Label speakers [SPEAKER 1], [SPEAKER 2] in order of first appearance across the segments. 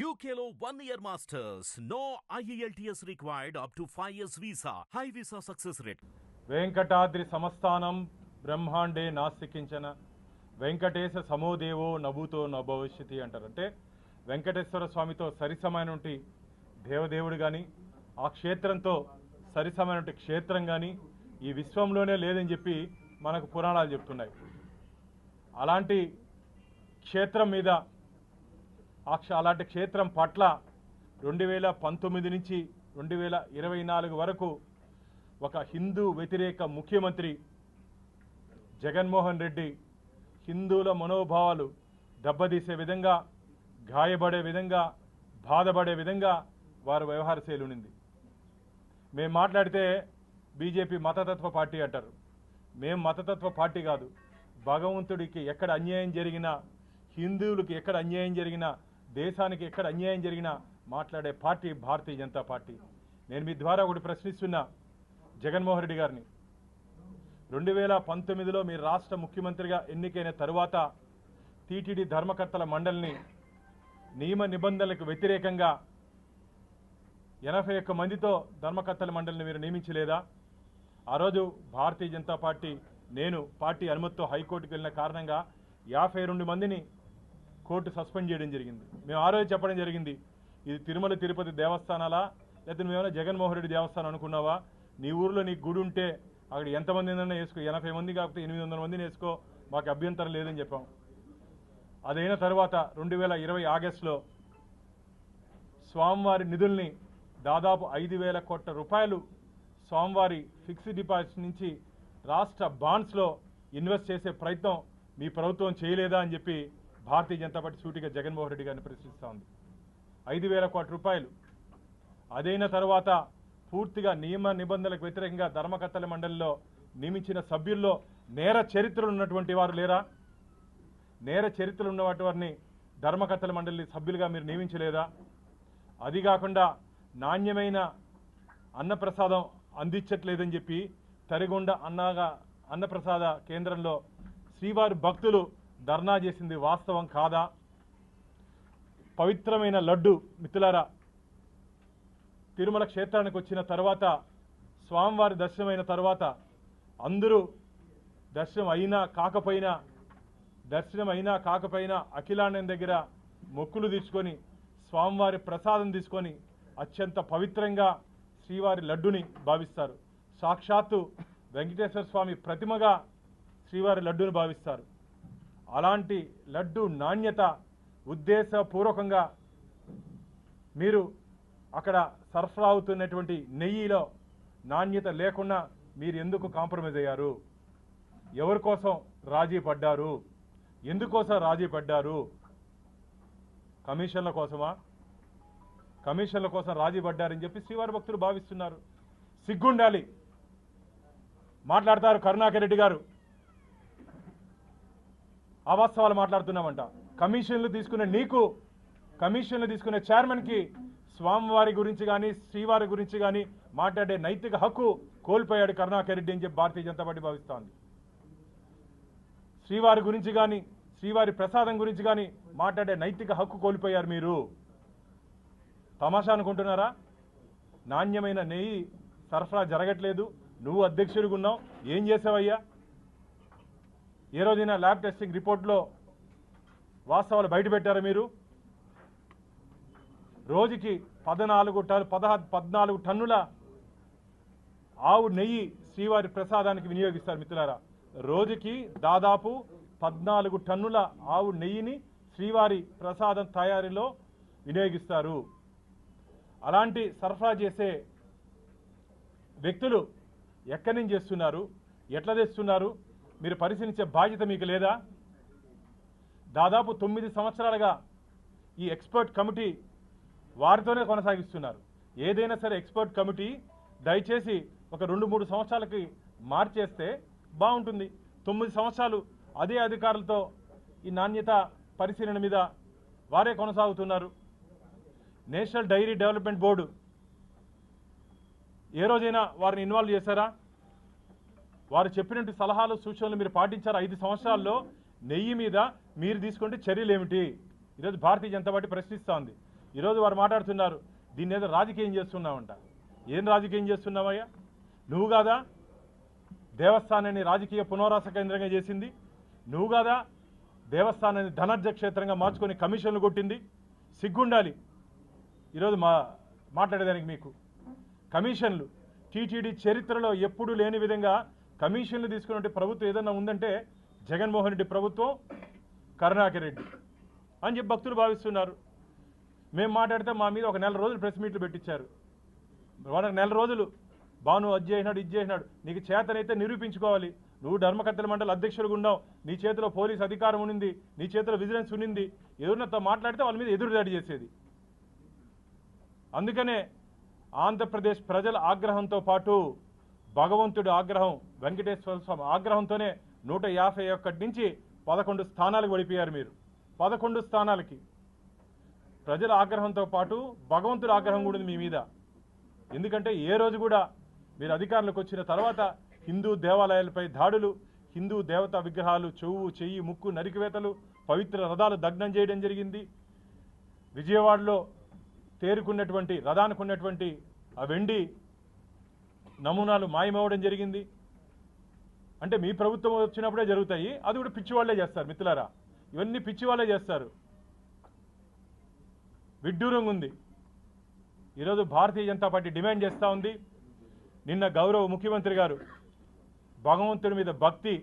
[SPEAKER 1] UKLO 1 year masters. No IELTS required up to 5 years visa. High visa success rate.
[SPEAKER 2] Venkatadri సమస్థానం బ్రహ్మాండే నాస్తికించన Venkatesha సమోదేవో నభూతో నభవిష్యతి అంటారు. అంటే వెంకటేశ్వర స్వామితో సరిసమైనటువంటి దేవదేవుడు కానీ ఆ క్షేత్రంతో సరిసమైనటువంటి క్షేత్రం కానీ ఈ విశ్వంలోనే లేదని చెప్పి మనకు పురాణాలు చెప్తున్నాయి. అలాంటి క్షేత్రం మీద అలాంటి క్షేత్రం పట్ల 2019 నుంచి 2024 వరకు ఒక హిందూ వ్యతిరేక ముఖ్యమంత్రి జగన్మోహన్ రెడ్డి హిందువుల మనోభావాలు దెబ్బతీసే విధంగా, గాయపడే విధంగా, బాధపడే విధంగా వారు వ్యవహార శైలి ఉంది. మేము మాట్లాడితే బీజేపీ మతతత్వ పార్టీ అంటారు. మేము మతతత్వ పార్టీ కాదు. భగవంతుడికి ఎక్కడ అన్యాయం జరిగినా, హిందువులకి ఎక్కడ అన్యాయం జరిగినా, దేశానికి ఎక్కడ అన్యాయం జరిగినా మాట్లాడే పార్టీ భారతీయ జనతా పార్టీ. నేను మీ ద్వారా ఒకటి ప్రశ్నిస్తున్నా జగన్మోహన్ రెడ్డి గారిని. 2019లో మీరు రాష్ట్ర ముఖ్యమంత్రిగా ఎన్నికైన తరువాత టీటీడీ ధర్మకర్తల మండలిని నియమ నిబంధనలకు వ్యతిరేకంగా 81 మందితో ధర్మకర్తల మండలిని మీరు నియమించలేదా? ఆ రోజు భారతీయ జనతా పార్టీ, నేను పార్టీ అనుమతితో హైకోర్టుకు వెళ్ళిన కారణంగా 52 మందిని కోర్టు సస్పెండ్ చేయడం జరిగింది. మేము ఆ రోజు చెప్పడం జరిగింది, ఇది తిరుమల తిరుపతి దేవస్థానాలా లేకపోతే నువ్వేమైనా జగన్మోహన్ రెడ్డి దేవస్థానం అనుకున్నావా? నీ ఊరిలో నీకు గుడి ఉంటే అక్కడ ఎంతమందినైనా వేసుకో, 80 మంది కాకపోతే 800 మందిని వేసుకో, మాకు అభ్యంతరం లేదని చెప్పాం. అదైన తర్వాత 2020 ఆగస్టులో స్వామివారి నిధుల్ని దాదాపు 5,000 కోట్ల రూపాయలు స్వామివారి ఫిక్స్డ్ డిపాజిట్ నుంచి రాష్ట్ర బాండ్స్లో ఇన్వెస్ట్ చేసే ప్రయత్నం మీ ప్రభుత్వం చేయలేదా అని చెప్పి భారతీయ జనతా పార్టీ సూటిగా జగన్మోహన్ రెడ్డి గారిని ప్రశ్నిస్తూ ఉంది. 5,000 కోట్ల రూపాయలు. అదైన తర్వాత పూర్తిగా నియమ నిబంధనలకు వ్యతిరేకంగా ధర్మకర్తల మండలిలో నియమించిన సభ్యుల్లో నేర చరిత్రలు ఉన్నటువంటి వారు లేరా? నేర చరిత్రలు ఉన్నటువంటి వారిని ధర్మకర్తల మండలి సభ్యులుగా మీరు నియమించలేదా? అది కాకుండా నాణ్యమైన అన్నప్రసాదం అందించట్లేదని చెప్పి తరిగొండ అన్నప్రసాద కేంద్రంలో శ్రీవారి భక్తులు ధర్నా చేసింది వాస్తవం కాదా? పవిత్రమైన లడ్డు మిత్రులారా, తిరుమల క్షేత్రానికి వచ్చిన తర్వాత స్వామివారి దర్శనమైన తర్వాత అందరూ దర్శనం అయినా కాకపోయినా అఖిలాండం దగ్గర మొక్కులు తీసుకొని స్వామివారి ప్రసాదం తీసుకొని అత్యంత పవిత్రంగా శ్రీవారి లడ్డుని భావిస్తారు. సాక్షాత్తు వెంకటేశ్వర స్వామి ప్రతిమగా శ్రీవారి లడ్డుని భావిస్తారు. అలాంటి లడ్డు నాణ్యత ఉద్దేశపూర్వకంగా మీరు అక్కడ సరఫరా అవుతున్నటువంటి నెయ్యిలో నాణ్యత లేకుండా మీరు ఎందుకు కాంప్రమైజ్ అయ్యారు? ఎవరి కోసం రాజీ పడ్డారు? ఎందుకోసం రాజీ పడ్డారు? కమిషన్ల కోసమా? కమిషన్ల కోసం రాజీ పడ్డారని చెప్పి శ్రీవారి భక్తులు భావిస్తున్నారు. సిగ్గుండాలి. మాట్లాడతారు కరుణాకర్ రెడ్డి గారు, అవాస్తవాలు మాట్లాడుతున్నామంట. కమిషన్లు తీసుకునే నీకు, కమిషన్లు తీసుకునే చైర్మన్కి స్వామివారి గురించి కానీ శ్రీవారి గురించి కానీ మాట్లాడే నైతిక హక్కు కోల్పోయాడు కరుణాకర్ రెడ్డి అని చెప్పి భారతీయ జనతా పార్టీ భావిస్తోంది. శ్రీవారి గురించి కానీ శ్రీవారి ప్రసాదం గురించి కానీ మాట్లాడే నైతిక హక్కు కోల్పోయారు మీరు. తమాషా అనుకుంటున్నారా? నాణ్యమైన నెయ్యి సరఫరా జరగట్లేదు, నువ్వు అధ్యక్షుడిగా ఉన్నావు, ఏం చేసావయ్యా? ఏ రోజైనా ల్యాబ్ టెస్టింగ్ రిపోర్ట్లో వాస్తవాలు బయటపెట్టారా మీరు? రోజుకి 14 టన్నుల ఆవు నెయ్యి శ్రీవారి ప్రసాదానికి వినియోగిస్తారు మిత్రులారా. రోజుకి దాదాపు 14 టన్నుల ఆవు నెయ్యిని శ్రీవారి ప్రసాదం తయారీలో వినియోగిస్తారు. అలాంటి సరఫరా చేసే వ్యక్తులు ఎక్కడి నుంచి చేస్తున్నారు, ఎట్లా తెస్తున్నారు మీరు పరిశీలించే బాధ్యత మీకు లేదా? దాదాపు 9 సంవత్సరాలుగా ఈ ఎక్స్పర్ట్ కమిటీ వారితోనే కొనసాగిస్తున్నారు. ఏదైనా సరే ఎక్స్పర్ట్ కమిటీ దయచేసి ఒక 2-3 సంవత్సరాలకి మార్చేస్తే బాగుంటుంది. 9 సంవత్సరాలు అదే అధికారులతో ఈ నాణ్యత పరిశీలన మీద వారే కొనసాగుతున్నారు. నేషనల్ డైరీ డెవలప్మెంట్ బోర్డు ఏ రోజైనా వారిని ఇన్వాల్వ్ చేశారా? వారు చెప్పినట్టు సలహాలు సూచనలు మీరు పాటించారు 5 సంవత్సరాల్లో? నెయ్యి మీద మీరు తీసుకుంటే చర్యలు ఏమిటి? ఈరోజు భారతీయ జనతా పార్టీ ప్రశ్నిస్తోంది. ఈరోజు వారు మాట్లాడుతున్నారు దీన్ని ఏదో రాజకీయం చేస్తున్నామంట. ఏం రాజకీయం చేస్తున్నావయ్యా? నువ్వు కాదా దేవస్థానాన్ని రాజకీయ పునరాస కేంద్రంగా చేసింది? నువ్వు కాదా దేవస్థానాన్ని ధనార్జ క్షేత్రంగా మార్చుకొని కమిషన్లు కొట్టింది? సిగ్గుండాలి ఈరోజు మాట్లాడేదానికి. మీకు కమిషన్లు టీటీడీ చరిత్రలో ఎప్పుడూ లేని విధంగా కమిషన్లు తీసుకున్నట్టు ప్రభుత్వం ఏదన్నా ఉందంటే జగన్మోహన్ రెడ్డి ప్రభుత్వం, కరుణాకర్ రెడ్డి అని చెప్పి భక్తులు భావిస్తున్నారు. మేము మాట్లాడితే మా మీద ఒక నెల రోజులు ప్రెస్ మీట్లు పెట్టించారు. వాళ్ళకి నెల రోజులు బాను అది చేసినాడు ఇది చేసినాడు. నీకు చేతనైతే నిరూపించుకోవాలి. నువ్వు ధర్మకర్తల మండలి అధ్యక్షులుగా ఉన్నావు, నీ చేతిలో పోలీస్ అధికారం ఉన్నింది, నీ చేతిలో విజిలెన్స్ ఉన్నింది. ఎవరినతో మాట్లాడితే వాళ్ళ మీద ఎదురుదాడి చేసేది. అందుకనే ఆంధ్రప్రదేశ్ ప్రజల ఆగ్రహంతో పాటు భగవంతుడి ఆగ్రహం, వెంకటేశ్వర స్వామి ఆగ్రహంతోనే 151 నుంచి 11 స్థానాలకు పడిపోయారు మీరు. 11 స్థానాలకి ప్రజల ఆగ్రహంతో పాటు భగవంతుడి ఆగ్రహం కూడా ఉంది మీ మీద. ఎందుకంటే ఏ రోజు కూడా మీరు అధికారులకు వచ్చిన తర్వాత హిందూ దేవాలయాలపై దాడులు, హిందూ దేవతా విగ్రహాలు చెవు చెయ్యి ముక్కు నరికివేతలు, పవిత్ర రథాలు దగ్నం చేయడం జరిగింది. విజయవాడలో తేరుకున్నటువంటి రథానికి ఉన్నటువంటి ఆ వెండి నమూనాలు మాయమవ్వడం జరిగింది. అంటే మీ ప్రభుత్వం వచ్చినప్పుడే జరుగుతాయి. అది కూడా పిచ్చి వాళ్ళే చేస్తారు మిత్రులారా. ఇవన్నీ పిచ్చి వాళ్ళే చేస్తారు. విడ్డూరంగా ఉంది. ఈరోజు భారతీయ జనతా పార్టీ డిమాండ్ చేస్తూ ఉంది. నిన్న గౌరవ ముఖ్యమంత్రి గారు భగవంతుడి మీద భక్తి,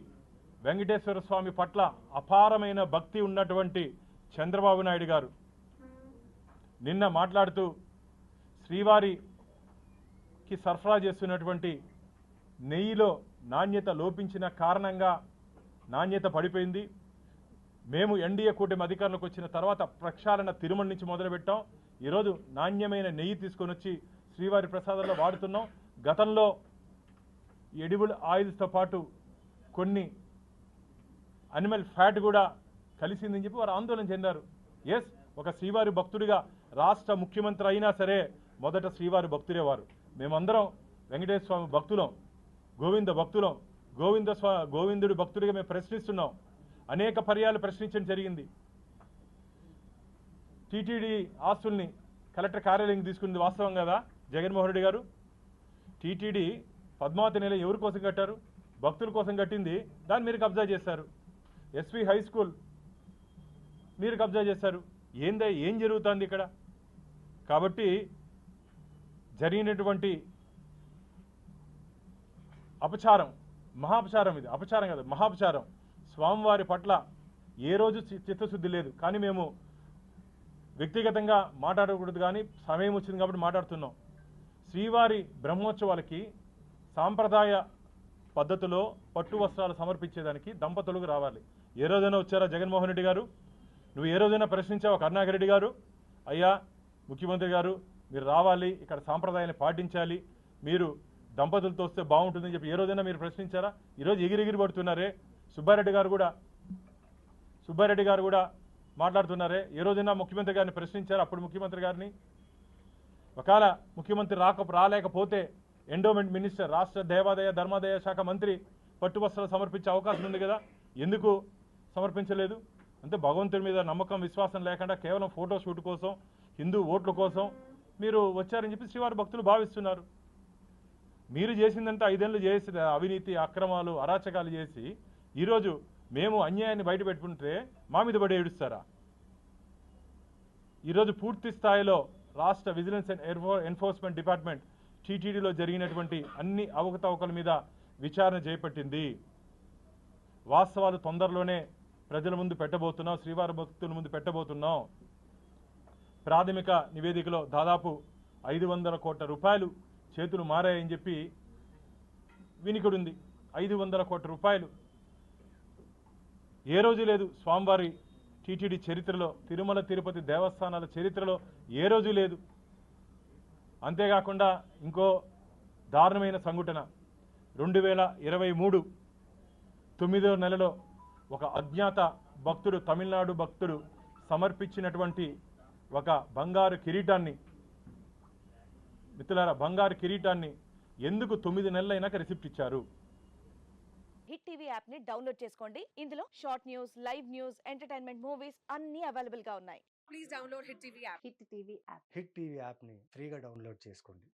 [SPEAKER 2] వెంకటేశ్వర స్వామి పట్ల అపారమైన భక్తి ఉన్నటువంటి చంద్రబాబు నాయుడు గారు నిన్న మాట్లాడుతూ శ్రీవారికి సరఫరా చేస్తున్నటువంటి నెయ్యిలో నాణ్యత లోపించిన కారణంగా నాణ్యత పడిపోయింది. మేము ఎన్డీఏ కూటమి అధికారంలోకి వచ్చిన తర్వాత ప్రక్షాళన తిరుమల నుంచి మొదలుపెట్టాం. ఈరోజు నాణ్యమైన నెయ్యి తీసుకొని వచ్చి శ్రీవారి ప్రసాదాల్లో వాడుతున్నాం. గతంలో ఎడిబుల్ ఆయిల్స్తో పాటు కొన్ని అనిమల్ ఫ్యాట్ కూడా కలిసిందని చెప్పి వారు ఆందోళన చెందారు. ఎస్, ఒక శ్రీవారి భక్తుడిగా రాష్ట్ర ముఖ్యమంత్రి అయినా సరే మొదట శ్రీవారి భక్తుడే వారు. మేమందరం వెంకటేశ్వర స్వామి భక్తులం, గోవింద భక్తులం. గోవిందుడి భక్తుడిగా మేము ప్రశ్నిస్తున్నాం. అనేక పర్యాలు ప్రశ్నించడం జరిగింది. టీటీడీ ఆస్తుల్ని కలెక్టర్ కార్యాలయం తీసుకుంది వాస్తవం కదా జగన్మోహన్ రెడ్డి గారు? టీటీడీ పద్మావతి నెల ఎవరి కోసం కట్టారు? భక్తుల కోసం కట్టింది. దాన్ని మీరు కబ్జా చేశారు. ఎస్వి హై స్కూల్ మీరు కబ్జా చేశారు. ఏం జరుగుతుంది ఇక్కడ? కాబట్టి జరిగినటువంటి అపచారం, మహాపచారం, ఇది అపచారం కదా, మహాపచారం. స్వామివారి పట్ల ఏ రోజు చిత్తశుద్ధి లేదు. కానీ మేము వ్యక్తిగతంగా మాట్లాడకూడదు, కానీ సమయం వచ్చింది కాబట్టి మాట్లాడుతున్నాం. శ్రీవారి బ్రహ్మోత్సవాలకి సాంప్రదాయ పద్ధతిలో పట్టు వస్త్రాలు సమర్పించేదానికి దంపతులకు రావాలి. ఏ రోజైనా వచ్చారా జగన్మోహన్ రెడ్డి గారు? నువ్వు ఏ రోజైనా ప్రశ్నించావా కరుణాకర్ రెడ్డి గారు? అయ్యా ముఖ్యమంత్రి గారు, మీరు రావాలి, ఇక్కడ సాంప్రదాయాన్ని పాటించాలి, మీరు దంపతులతో వస్తే బాగుంటుందని చెప్పి ఏ రోజైనా మీరు ప్రశ్నించారా? ఈరోజు ఎగిరెగిరి పడుతున్నారే. సుబ్బారెడ్డి గారు కూడా మాట్లాడుతున్నారే. ఏ రోజైనా ముఖ్యమంత్రి గారిని ప్రశ్నించారు? అప్పుడు ముఖ్యమంత్రి గారిని ఒకవేళ ముఖ్యమంత్రి రాలేకపోతే ఎండోమెంట్ మినిస్టర్, రాష్ట్ర దేవాదాయ ధర్మాదాయ శాఖ మంత్రి పట్టు వస్త్రాలు సమర్పించే అవకాశం ఉంది కదా, ఎందుకు సమర్పించలేదు? అంటే భగవంతుడి మీద నమ్మకం విశ్వాసం లేకుండా కేవలం ఫోటో షూట్ కోసం, హిందూ ఓట్ల కోసం మీరు వచ్చారని చెప్పి శ్రీవారి భక్తులు భావిస్తున్నారు. మీరు చేసిందంటే 5 ఏళ్ళు చేసి అవినీతి అక్రమాలు అరాచకాలు చేసి ఈరోజు మేము అన్యాయాన్ని బయట పెట్టుకుంటే మా మీద పడి ఏడుస్తారా? ఈరోజు పూర్తి స్థాయిలో రాష్ట్ర విజిలెన్స్ అండ్ ఎన్ఫోర్స్మెంట్ డిపార్ట్మెంట్ టీటీడీలో జరిగినటువంటి అన్ని అవకతవకల మీద విచారణ చేపట్టింది. వాస్తవాలు తొందరలోనే ప్రజల ముందు పెట్టబోతున్నాం, శ్రీవారి భక్తుల ముందు పెట్టబోతున్నాం. ప్రాథమిక నివేదికలో దాదాపు 500 కోట్ల రూపాయలు చేతులు మారాయని చెప్పి వినికిడుంది. 500 కోట్ల రూపాయలు ఏ రోజు లేదు స్వామివారి టీటీడీ చరిత్రలో, తిరుమల తిరుపతి దేవస్థానాల చరిత్రలో ఏ రోజు లేదు. అంతేకాకుండా ఇంకో దారుణమైన సంఘటన 2023 9వ నెలలో ఒక అజ్ఞాత భక్తుడు, తమిళనాడు భక్తుడు సమర్పించినటువంటి ఒక బంగారు కిరీటాన్ని, మిత్రులారా బంగారు కిరీటాన్ని ఎందుకు 9 నెలలైనాక రిసిప్ట్ ఇచ్చారు?
[SPEAKER 3] హిట్ టీవీ యాప్ ని డౌన్లోడ్ చేసుకోండి. ఇందులో short news, live news, entertainment, movies అన్ని అవైలబుల్ గా ఉన్నాయి.
[SPEAKER 4] Please download Hit TV app.
[SPEAKER 3] Hit TV app.
[SPEAKER 5] Hit TV యాప్ని ఫ్రీగా డౌన్లోడ్ చేసుకోండి.